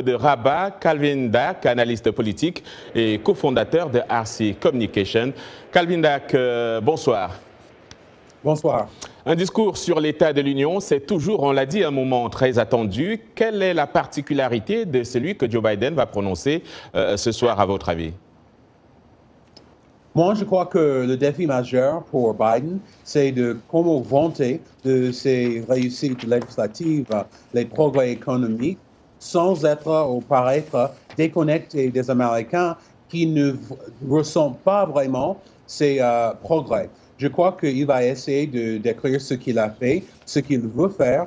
De Rabat, Calvin Dark, analyste politique et cofondateur de RC Communication. Calvin Dark, bonsoir. Bonsoir. Un discours sur l'état de l'Union, c'est toujours, on l'a dit, un moment très attendu. Quelle est la particularité de celui que Joe Biden va prononcer ce soir, à votre avis? Moi, je crois que le défi majeur pour Biden, c'est de comment vanter de ses réussites législatives, les progrès économiques, sans être ou paraître déconnecté des Américains qui ne ressentent pas vraiment ces progrès. Je crois qu'il va essayer de décrire ce qu'il a fait, ce qu'il veut faire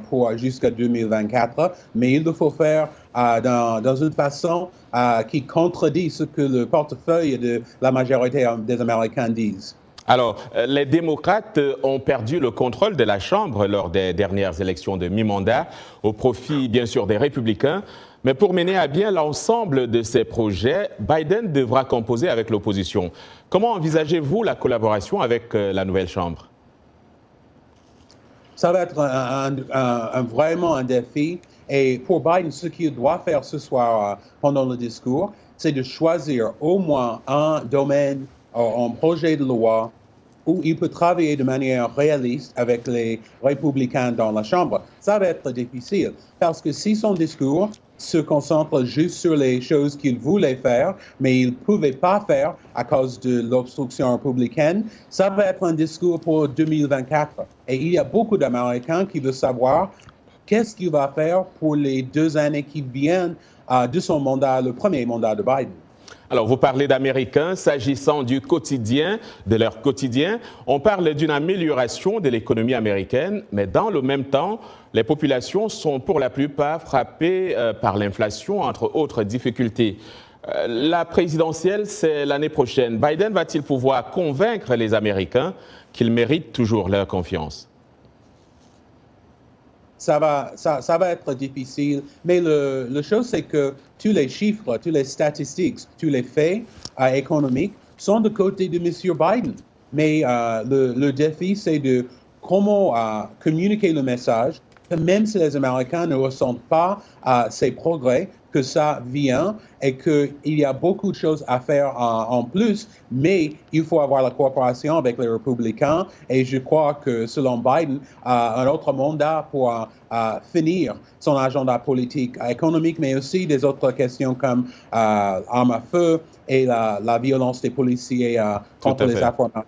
pour jusqu'à 2024, mais il le faut faire dans une façon qui contredit ce que le portefeuille de la majorité des Américains disent. Alors, les démocrates ont perdu le contrôle de la Chambre lors des dernières élections de mi-mandat, au profit bien sûr des républicains. Mais pour mener à bien l'ensemble de ces projets, Biden devra composer avec l'opposition. Comment envisagez-vous la collaboration avec la nouvelle Chambre? Ça va être vraiment un défi. Et pour Biden, ce qu'il doit faire ce soir pendant le discours, c'est de choisir au moins un domaine, un projet de loi où il peut travailler de manière réaliste avec les républicains dans la Chambre. Ça va être difficile parce que si son discours se concentre juste sur les choses qu'il voulait faire, mais il ne pouvait pas faire à cause de l'obstruction républicaine, ça va être un discours pour 2024. Et il y a beaucoup d'Américains qui veulent savoir qu'est-ce qu'il va faire pour les 2 années qui viennent de son mandat, le premier mandat de Biden. Alors, vous parlez d'Américains, s'agissant du quotidien, de leur quotidien, on parle d'une amélioration de l'économie américaine, mais dans le même temps, les populations sont pour la plupart frappées par l'inflation, entre autres difficultés. La présidentielle, c'est l'année prochaine. Biden va-t-il pouvoir convaincre les Américains qu'ils méritent toujours leur confiance? Ça va être difficile, mais la chose, c'est que tous les chiffres, toutes les statistiques, tous les faits économiques sont de côté de M. Biden. Mais le défi, c'est de comment communiquer le message que même si les Américains ne ressentent pas ces progrès, que ça vient et qu'il y a beaucoup de choses à faire en plus, mais il faut avoir la coopération avec les républicains et je crois que selon Biden, un autre mandat pour finir son agenda politique, économique, mais aussi des autres questions comme armes à feu et la violence des policiers contre les Afro-Américains.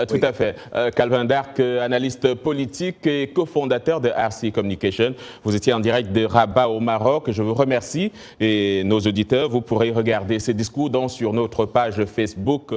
Tout à fait. Calvin Dark, analyste politique et cofondateur de RC Communication. Vous étiez en direct de Rabat au Maroc. Je vous remercie. Et nos auditeurs, vous pourrez regarder ces discours sur notre page Facebook.